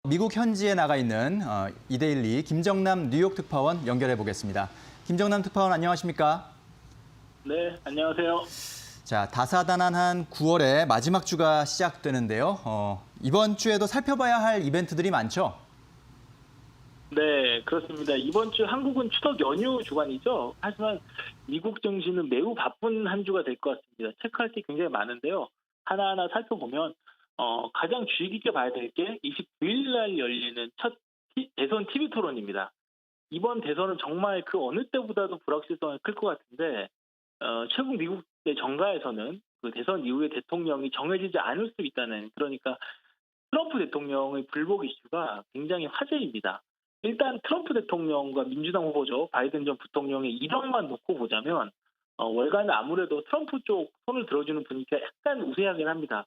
미국 현지에 나가 있는 이데일리 김정남 뉴욕 특파원 연결해 보겠습니다. 김정남 특파원 안녕하십니까? 네, 안녕하세요. 자, 다사다난한 9월의 마지막 주가 시작되는데요. 이번 주에도 살펴봐야 할 이벤트들이 많죠? 네, 그렇습니다. 이번 주 한국은 추석 연휴 주간이죠. 하지만 미국 증시는 매우 바쁜 한 주가 될 것 같습니다. 체크할 게 굉장히 많은데요. 하나하나 살펴보면 가장 주의 깊게 봐야 될 게 29일 날 열리는 첫 대선 TV 토론입니다. 이번 대선은 정말 그 어느 때보다도 불확실성이 클 것 같은데 최근 미국 내 정가에서는 그 대선 이후에 대통령이 정해지지 않을 수 있다는, 그러니까 트럼프 대통령의 불복 이슈가 굉장히 화제입니다. 일단 트럼프 대통령과 민주당 후보죠, 바이든 전 부통령의 이력만 놓고 보자면 월간은 아무래도 트럼프 쪽 손을 들어주는 분위기가 약간 우세하긴 합니다.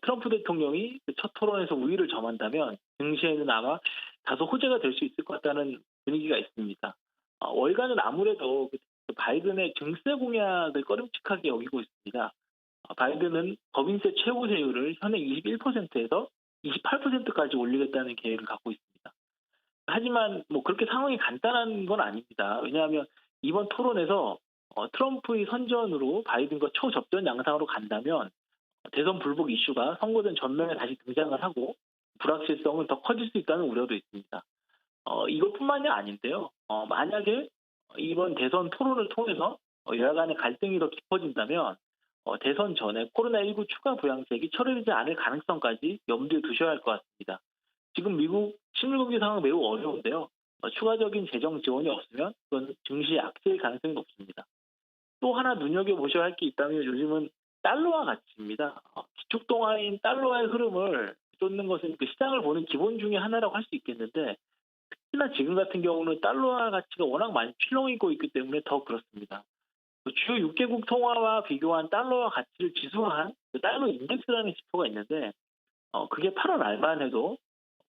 트럼프 대통령이 첫 토론에서 우위를 점한다면 증시에는 아마 다소 호재가 될 수 있을 것 같다는 분위기가 있습니다. 월간은 아무래도 바이든의 증세 공약을 꺼림칙하게 여기고 있습니다. 바이든은 법인세 최고세율을 현행 21%에서 28%까지 올리겠다는 계획을 갖고 있습니다. 하지만 그렇게 상황이 간단한 건 아닙니다. 왜냐하면 이번 토론에서 트럼프의 선전으로 바이든과 초접전 양상으로 간다면 대선 불복 이슈가 선거전 전면에 다시 등장을 하고 불확실성은 더 커질 수 있다는 우려도 있습니다. 이것뿐만이 아닌데요. 만약에 이번 대선 토론을 통해서 여야 간의 갈등이 더 깊어진다면 대선 전에 코로나19 추가 부양책이 처리되지 않을 가능성까지 염두에 두셔야 할 것 같습니다. 지금 미국 실물경제 상황은 매우 어려운데요. 추가적인 재정 지원이 없으면 그건 증시 악재일 가능성이 높습니다. 또 하나 눈여겨보셔야 할 게 있다면 요즘은 달러화 가치입니다. 기축 동화인 달러화의 흐름을 쫓는 것은 그 시장을 보는 기본 중에 하나라고 할 수 있겠는데, 특히나 지금 같은 경우는 달러화 가치가 워낙 많이 출렁이고 있기 때문에 더 그렇습니다. 주요 6개국 통화와 비교한 달러화 가치를 지수화한 달러 인덱스라는 지표가 있는데 그게 8월 말만 해도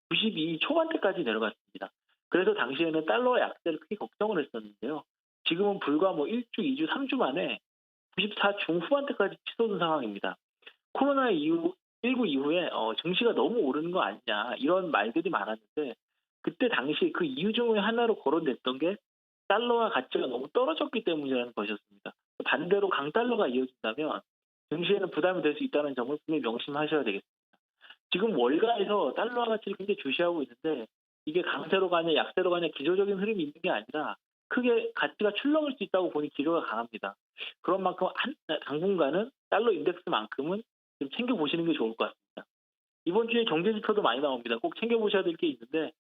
92 초반대까지 내려갔습니다. 그래서 당시에는 달러와 약세를 크게 걱정을 했었는데요. 지금은 불과 1주, 2주, 3주 만에 94 중후반대까지 치솟은 상황입니다. 코로나19 이후에 증시가 너무 오르는 거 아니냐 이런 말들이 많았는데, 그때 당시 그 이유 중에 하나로 거론됐던 게 달러와 가치가 너무 떨어졌기 때문이라는 것이었습니다. 반대로 강달러가 이어진다면 증시에는 부담이 될 수 있다는 점을 분명히 명심하셔야 되겠습니다. 지금 월가에서 달러화 가치를 굉장히 주시하고 있는데 이게 강세로 가냐 약세로 가냐 기조적인 흐름이 있는 게 아니라 크게 가치가 출렁일 수 있다고 보니 기조가 강합니다. 그런 만큼 당분간은 달러 인덱스만큼은 좀 챙겨보시는 게 좋을 것 같습니다. 이번 주에 경제 지표도 많이 나옵니다. 꼭 챙겨보셔야 될 게 있는데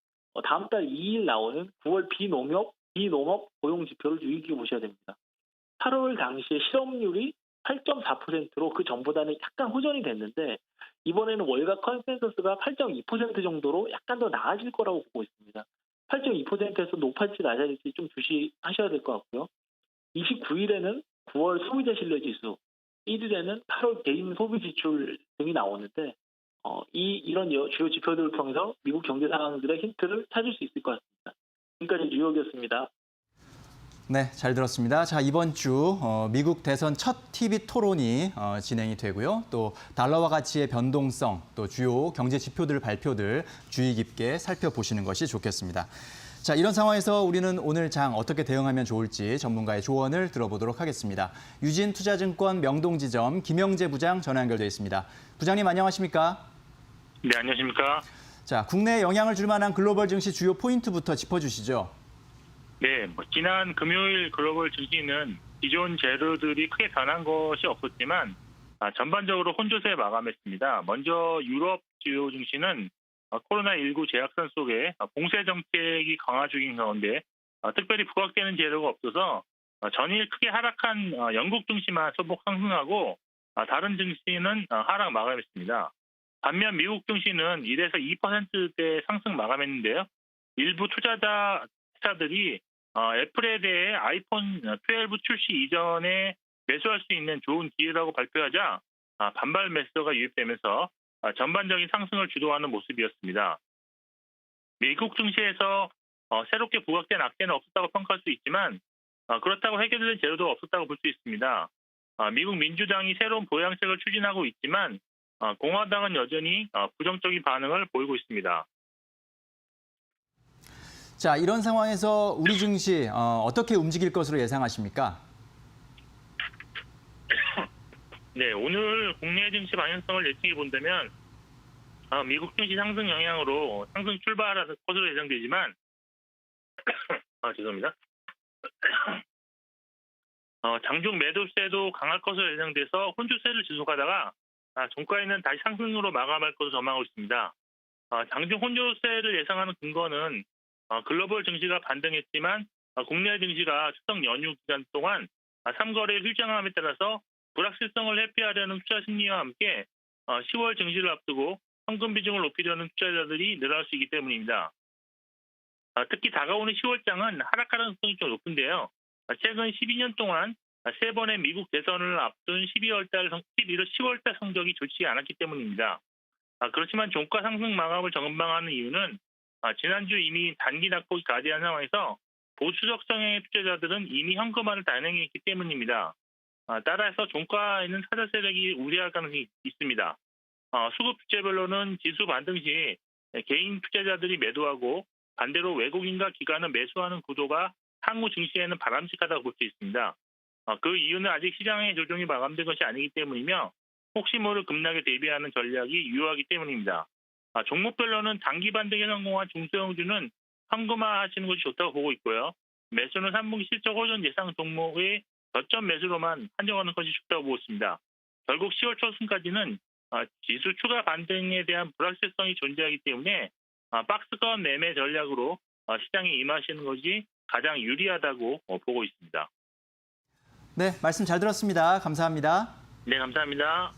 다음 달 2일 나오는 9월 비농업 고용 지표를 유의 깊게 보셔야 됩니다. 8월 당시에 실업률이 8.4%로 그 전보다는 약간 호전이 됐는데 이번에는 월가 컨센서스가 8.2% 정도로 약간 더 나아질 거라고 보고 있습니다. 8.2%에서 높아질지 낮아질지 좀 주시하셔야 될 것 같고요. 29일에는 9월 소비자 신뢰지수, 1일에는 8월 개인 소비 지출 등이 나오는데 이런 주요 지표들을 통해서 미국 경제 상황들의 힌트를 찾을 수 있을 것 같습니다. 지금까지 뉴욕이었습니다. 네, 잘 들었습니다. 자, 이번 주 미국 대선 첫 TV 토론이 진행이 되고요. 또 달러화 가치의 변동성, 또 주요 경제 지표들 발표들 주의 깊게 살펴보시는 것이 좋겠습니다. 자, 이런 상황에서 우리는 오늘 장 어떻게 대응하면 좋을지 전문가의 조언을 들어보도록 하겠습니다. 유진투자증권 명동지점 김영재 부장 전화 연결돼 있습니다. 부장님 안녕하십니까? 네, 안녕하십니까? 자, 국내에 영향을 줄 만한 글로벌 증시 주요 포인트부터 짚어주시죠. 네, 지난 금요일 글로벌 증시는 기존 재료들이 크게 변한 것이 없었지만 전반적으로 혼조세 마감했습니다. 먼저 유럽 주요 증시는 코로나19 제약선 속에 봉쇄 정책이 강화 중인 가운데 특별히 부각되는 재료가 없어서 전일 크게 하락한 영국 증시만 소폭 상승하고 다른 증시는 하락 마감했습니다. 반면 미국 증시는 1에서 2%대 상승 마감했는데요. 일부 투자자들이 애플에 대해 아이폰 12 출시 이전에 매수할 수 있는 좋은 기회라고 발표하자 반발 매수가 유입되면서 전반적인 상승을 주도하는 모습이었습니다. 미국 증시에서 새롭게 부각된 악재는 없었다고 평가할 수 있지만 그렇다고 해결된 재료도 없었다고 볼 수 있습니다. 미국 민주당이 새로운 보양책을 추진하고 있지만 공화당은 여전히 부정적인 반응을 보이고 있습니다. 자, 이런 상황에서 우리 증시 어떻게 움직일 것으로 예상하십니까? 네, 오늘 국내 증시 방향성을 예측해 본다면 미국 증시 상승 영향으로 상승 출발할 것으로 예상되지만 죄송합니다. 장중 매도세도 강할 것으로 예상돼서 혼조세를 지속하다가 종가에는 다시 상승으로 마감할 것으로 전망하고 있습니다. 장중 혼조세를 예상하는 근거는 글로벌 증시가 반등했지만 국내 증시가 추석 연휴 기간 동안 3거래 휴장함에 따라서 불확실성을 회피하려는 투자 심리와 함께 10월 증시를 앞두고 현금 비중을 높이려는 투자자들이 늘어날 수 있기 때문입니다. 특히 다가오는 10월장은 하락 가능성이 좀 높은데요. 최근 12년 동안 3번의 미국 대선을 앞둔 10월달 성적이 좋지 않았기 때문입니다. 그렇지만 종가 상승 마감을 전망하는 이유는 지난주 이미 단기 낙폭이 가디한 상황에서 보수적 성향의 투자자들은 이미 현금화를 단행했기 때문입니다. 따라서 종가에는 사자 세력이 우려할 가능성이 있습니다. 수급 주체별로는 지수 반등 시 개인 투자자들이 매도하고 반대로 외국인과 기관은 매수하는 구도가 향후 증시에는 바람직하다고 볼 수 있습니다. 그 이유는 아직 시장의 조정이 마감된 것이 아니기 때문이며 혹시 모를 급락에 대비하는 전략이 유효하기 때문입니다. 종목별로는 단기 반등에 성공한 중소형주는 현금화하시는 것이 좋다고 보고 있고요. 매수는 3분기 실적 호전 예상 종목의 저점 매수로만 한정하는 것이 좋다고 보고 있습니다. 결국 10월 초순까지는 지수 추가 반등에 대한 불확실성이 존재하기 때문에 박스권 매매 전략으로 시장에 임하시는 것이 가장 유리하다고 보고 있습니다. 네, 말씀 잘 들었습니다. 감사합니다. 네, 감사합니다.